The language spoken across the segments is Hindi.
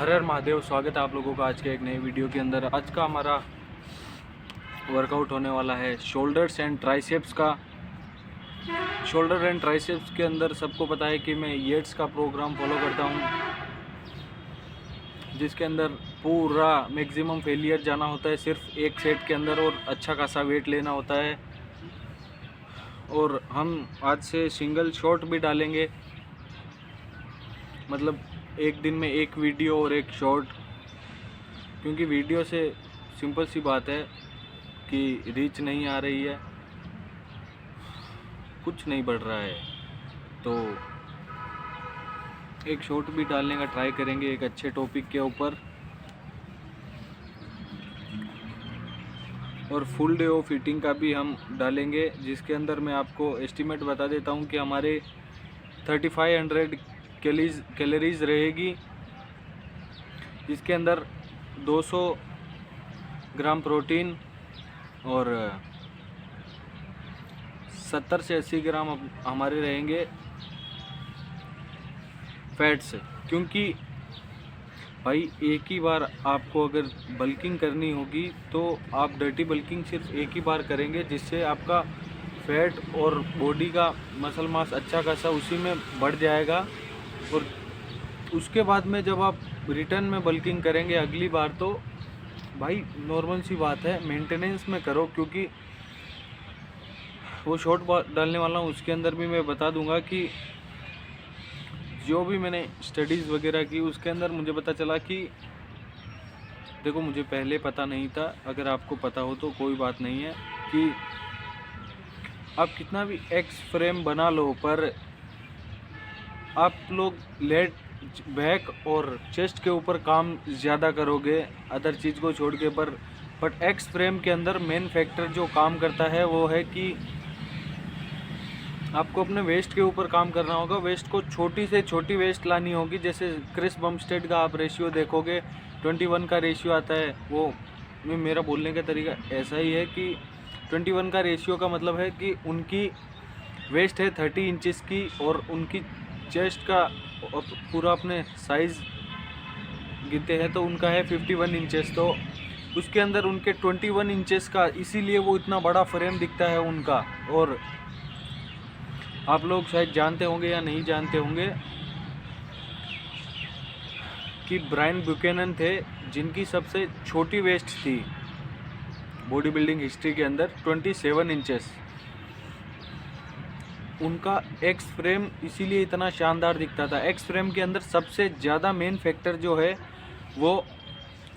हर हर महादेव। स्वागत है आप लोगों का आज के एक नए वीडियो के अंदर। आज का हमारा वर्कआउट होने वाला है शोल्डर्स एंड ट्राइसेप्स का। शोल्डर एंड ट्राइसेप्स के अंदर सबको पता है कि मैं येट्स का प्रोग्राम फॉलो करता हूं, जिसके अंदर पूरा मैक्सिमम फेलियर जाना होता है सिर्फ एक सेट के अंदर और अच्छा खासा वेट लेना होता है। और हम आज से सिंगल शॉट भी डालेंगे, मतलब एक दिन में एक वीडियो और एक शॉर्ट, क्योंकि वीडियो से सिंपल सी बात है कि रीच नहीं आ रही है, कुछ नहीं बढ़ रहा है, तो एक शॉर्ट भी डालने का ट्राई करेंगे एक अच्छे टॉपिक के ऊपर। और फुल डे ऑफ ईटिंग का भी हम डालेंगे, जिसके अंदर मैं आपको एस्टीमेट बता देता हूं कि हमारे 3500 कैलोरीज रहेगी, जिसके अंदर 200 ग्राम प्रोटीन और 70 से 80 ग्राम हमारे रहेंगे फैट्स। क्योंकि भाई एक ही बार आपको अगर बल्किंग करनी होगी तो आप डर्टी बल्किंग सिर्फ एक ही बार करेंगे, जिससे आपका फैट और बॉडी का मसल मास अच्छा खासा उसी में बढ़ जाएगा। और उसके बाद में जब आप रिटर्न में बल्किंग करेंगे अगली बार, तो भाई नॉर्मल सी बात है मेंटेनेंस में करो। क्योंकि वो शॉर्ट डालने वाला हूँ उसके अंदर भी मैं बता दूंगा कि जो भी मैंने स्टडीज़ वगैरह की उसके अंदर मुझे पता चला कि देखो, मुझे पहले पता नहीं था, अगर आपको पता हो तो कोई बात नहीं है, कि आप कितना भी एक्स फ्रेम बना लो पर आप लोग लेट बैक और चेस्ट के ऊपर काम ज़्यादा करोगे अदर चीज़ को छोड़ के। पर बट एक्स फ्रेम के अंदर मेन फैक्टर जो काम करता है वो है कि आपको अपने वेस्ट के ऊपर काम करना होगा। वेस्ट को छोटी से छोटी वेस्ट लानी होगी। जैसे क्रिस बम्पस्टेड का आप रेशियो देखोगे 21 का रेशियो आता है। वो मेरा बोलने का तरीका ऐसा ही है कि 21 का रेशियो का मतलब है कि उनकी वेस्ट है 30 इंचेस की और उनकी चेस्ट का पूरा अपने साइज़ गिनते हैं तो उनका है 51 इंचेस। तो उसके अंदर उनके 21 इंचेस का, इसीलिए वो इतना बड़ा फ्रेम दिखता है उनका। और आप लोग शायद जानते होंगे या नहीं जानते होंगे कि ब्रायन ब्यूकेनन थे, जिनकी सबसे छोटी वेस्ट थी बॉडी बिल्डिंग हिस्ट्री के अंदर 27 इंचेस। उनका एक्स फ्रेम इसीलिए इतना शानदार दिखता था। एक्स फ्रेम के अंदर सबसे ज़्यादा मेन फैक्टर जो है वो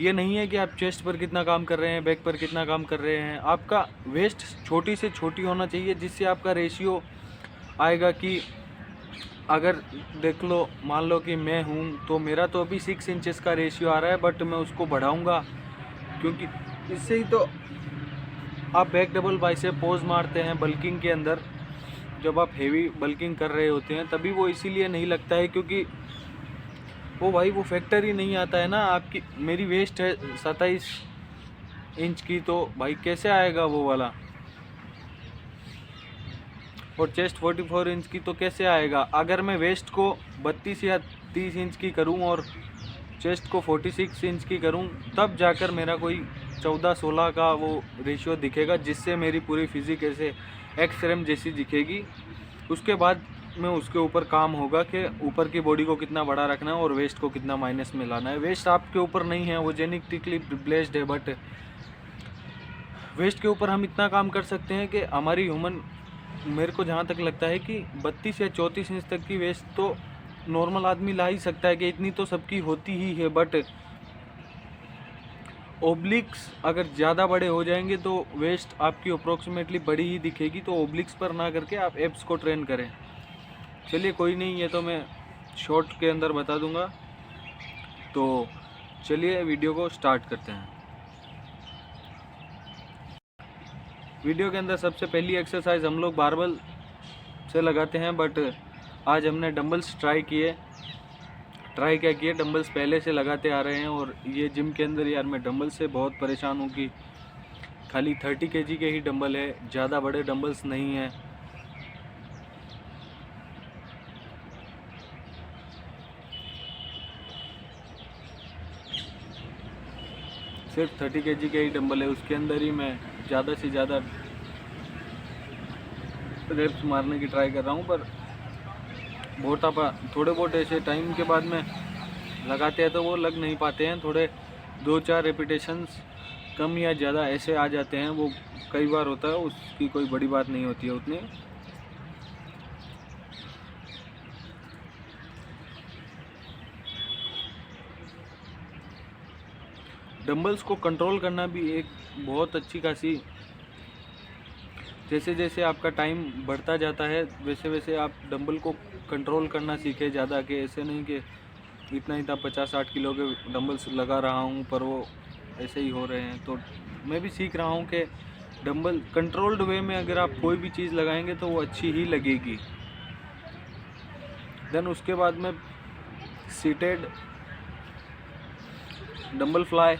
ये नहीं है कि आप चेस्ट पर कितना काम कर रहे हैं, बैक पर कितना काम कर रहे हैं, आपका वेस्ट छोटी से छोटी होना चाहिए, जिससे आपका रेशियो आएगा कि अगर देख लो, मान लो कि मैं हूँ तो मेरा तो अभी 6 इंचेस का रेशियो आ रहा है, बट मैं उसको बढ़ाऊँगा, क्योंकि इससे ही तो आप बैक डबल बाइसेप पोज मारते हैं बल्किंग के अंदर। जब आप हेवी बल्किंग कर रहे होते हैं तभी वो इसीलिए नहीं लगता है, क्योंकि वो भाई वो फैक्टर ही नहीं आता है ना। आपकी मेरी वेस्ट है 27 इंच की, तो भाई कैसे आएगा वो वाला। और चेस्ट 44 इंच की, तो कैसे आएगा। अगर मैं वेस्ट को 32 या 30 इंच की करूं और चेस्ट को 46 इंच की करूं, तब जाकर मेरा कोई 14-16 का वो रेशियो दिखेगा, जिससे मेरी पूरी फिजिक ऐसे एक्स फ्रेम जैसी दिखेगी। उसके बाद में उसके ऊपर काम होगा कि ऊपर की बॉडी को कितना बड़ा रखना है और वेस्ट को कितना माइनस में लाना है। वेस्ट आपके ऊपर नहीं है, वो जेनेटिकली प्लेस्ड है, बट वेस्ट के ऊपर हम इतना काम कर सकते हैं कि हमारी ह्यूमन, मेरे को जहाँ तक लगता है कि 32 या 34 इंच तक की वेस्ट तो नॉर्मल आदमी ला ही सकता है, कि इतनी तो सबकी होती ही है। बट ओब्लिक्स अगर ज़्यादा बड़े हो जाएंगे तो वेस्ट आपकी अप्रोक्सीमेटली बड़ी ही दिखेगी। तो ओब्लिक्स पर ना करके आप एब्स को ट्रेन करें। चलिए कोई नहीं, ये तो मैं शॉर्ट के अंदर बता दूंगा। तो चलिए वीडियो को स्टार्ट करते हैं। वीडियो के अंदर सबसे पहली एक्सरसाइज हम लोग बारबल से लगाते हैं, बट आज हमने डंबल्स ट्राई क्या किए। डंबल्स पहले से लगाते आ रहे हैं, और ये जिम के अंदर यार मैं डंबल से बहुत परेशान हूँ कि खाली 30 kg के ही डंबल है, ज़्यादा बड़े डंबल्स नहीं हैं। सिर्फ 30 kg के ही डंबल है, उसके अंदर ही मैं ज़्यादा से ज़्यादा रेप्स मारने की ट्राई कर रहा हूँ। पर बहुत आप थोड़े बहुत ऐसे टाइम के बाद में लगाते हैं तो वो लग नहीं पाते हैं, थोड़े 2-4 रेपिटेशंस कम या ज़्यादा ऐसे आ जाते हैं, वो कई बार होता है, उसकी कोई बड़ी बात नहीं होती है उतनी। डंबल्स को कंट्रोल करना भी एक बहुत अच्छी खासी, जैसे जैसे आपका टाइम बढ़ता जाता है वैसे वैसे आप डंबल को कंट्रोल करना सीखे ज़्यादा, कि ऐसे नहीं कि इतना 50-60 किलो के डंबल्स लगा रहा हूँ पर वो ऐसे ही हो रहे हैं। तो मैं भी सीख रहा हूँ कि डंबल कंट्रोल्ड वे में अगर आप कोई भी चीज़ लगाएंगे तो वो अच्छी ही लगेगी। देन उसके बाद में सीटेड डंबल फ्लाई।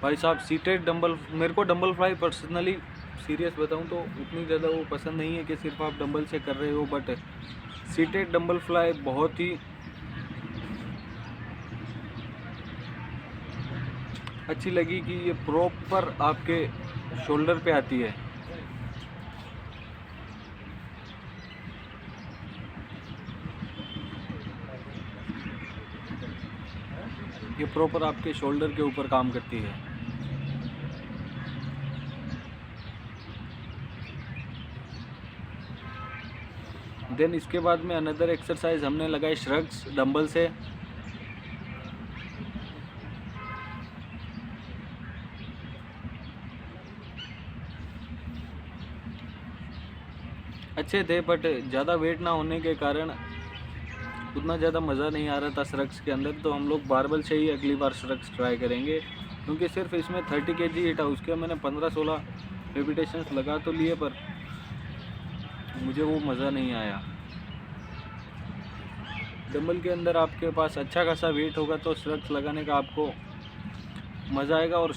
भाई साहब सीटेड डंबल, मेरे को डंबल फ्लाई पर्सनली सीरियस बताऊं तो उतनी ज़्यादा वो पसंद नहीं है कि सिर्फ आप डंबल से कर रहे हो, बट सीटेड डंबल फ्लाई बहुत ही अच्छी लगी कि ये प्रॉपर आपके शोल्डर पे आती है। ये प्रॉपर आपके शोल्डर के ऊपर काम करती है। देन इसके बाद में अनदर एक्सरसाइज हमने लगाई श्रग्स डंबल से। अच्छे थे बट ज़्यादा वेट ना होने के कारण उतना ज़्यादा मज़ा नहीं आ रहा था श्रग्स के अंदर, तो हम लोग बारबल से ही अगली बार श्रग्स ट्राई करेंगे, क्योंकि सिर्फ इसमें 30 kg हिट है। उसके मैंने 15-16 रेपिटेशंस लगा तो लिए पर मुझे वो मज़ा नहीं आया। डंबल के अंदर आपके पास अच्छा खासा वेट होगा तो श्रग्स लगाने का आपको मज़ा आएगा। और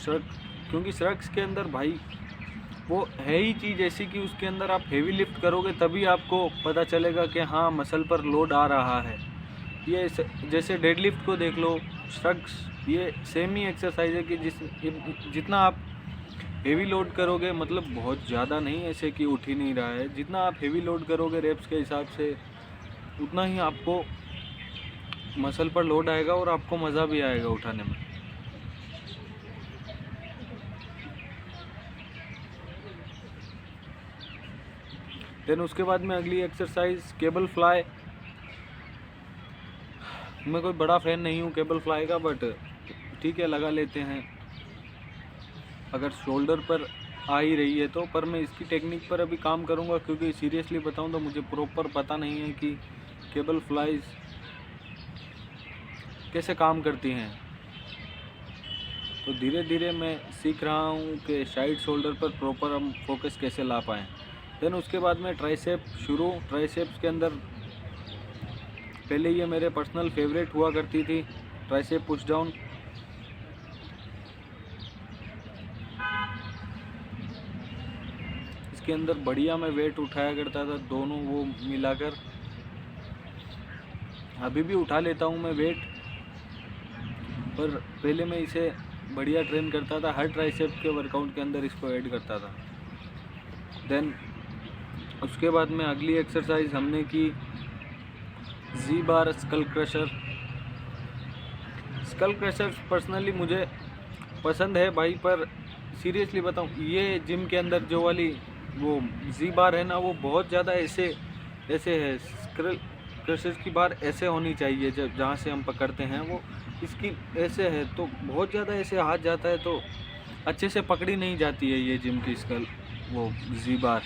क्योंकि श्रग्स के अंदर भाई वो है ही चीज़ ऐसी कि उसके अंदर आप हेवी लिफ्ट करोगे तभी आपको पता चलेगा कि हाँ मसल पर लोड आ रहा है। ये जैसे डेड लिफ्ट को देख लो, श्रग्स ये सेम ही एक्सरसाइज है कि जितना आप हेवी लोड करोगे, मतलब बहुत ज़्यादा नहीं ऐसे कि उठ ही नहीं रहा है, जितना आप हेवी लोड करोगे रेप्स के हिसाब से उतना ही आपको मसल पर लोड आएगा और आपको मज़ा भी आएगा उठाने में। देन उसके बाद में अगली एक्सरसाइज केबल फ्लाई। मैं कोई बड़ा फ़ैन नहीं हूँ केबल फ्लाई का, बट ठीक है लगा लेते हैं अगर शोल्डर पर आ ही रही है तो। पर मैं इसकी टेक्निक पर अभी काम करूँगा, क्योंकि सीरियसली बताऊँ तो मुझे प्रॉपर पता नहीं है कि केबल फ्लाइज कैसे काम करती हैं। तो धीरे धीरे मैं सीख रहा हूँ कि साइड शोल्डर पर प्रॉपर हम फोकस कैसे ला पाएँ। देन उसके बाद में ट्राइसेप शुरू। ट्राइसेप्स के अंदर पहले ये मेरे पर्सनल फेवरेट हुआ करती थी, ट्राइसेप पुश डाउन। इसके अंदर बढ़िया मैं वेट उठाया करता था, दोनों वो मिलाकर। अभी भी उठा लेता हूँ मैं वेट, पर पहले मैं इसे बढ़िया ट्रेन करता था, हर ट्राइसेप के वर्कआउट के अंदर इसको ऐड करता था। देन उसके बाद में अगली एक्सरसाइज हमने की जी bar skull crusher. Skull crusher personally मुझे पसंद है भाई, पर सीरियसली बताऊँ ये जिम के अंदर जो वाली वो जी बार है ना, वो बहुत ज़्यादा ऐसे है। स्कल क्रशर की बार ऐसे होनी चाहिए, जब जहाँ से हम पकड़ते हैं वो इसकी ऐसे है, तो बहुत ज़्यादा ऐसे हाथ जाता है तो अच्छे से पकड़ी नहीं जाती है ये जिम की स्कल वो जी बार।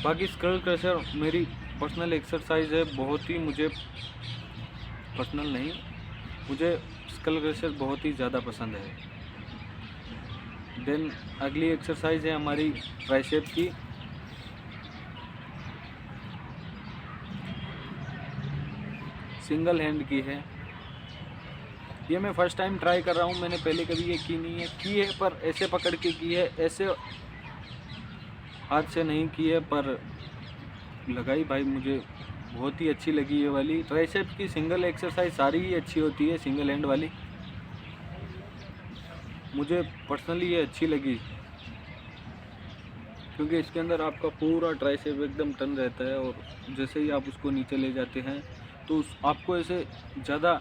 बाकी स्कल क्रशर मेरी पर्सनल एक्सरसाइज है, बहुत ही मुझे पर्सनल नहीं, मुझे स्कल क्रशर बहुत ही ज़्यादा पसंद है। देन अगली एक्सरसाइज है हमारी ट्राइसेप की। सिंगल हैंड की है, ये मैं फ़र्स्ट टाइम ट्राई कर रहा हूँ, मैंने पहले कभी ये की नहीं है। की है पर ऐसे पकड़ के की है, ऐसे हाथ से नहीं की है, पर लगाई भाई मुझे बहुत ही अच्छी लगी ये वाली। ट्राइसेप्स की सिंगल एक्सरसाइज सारी ही अच्छी होती है, सिंगल हैंड वाली मुझे पर्सनली ये अच्छी लगी, क्योंकि इसके अंदर आपका पूरा ट्राइसेप एकदम टन रहता है और जैसे ही आप उसको नीचे ले जाते हैं तो आपको ऐसे ज़्यादा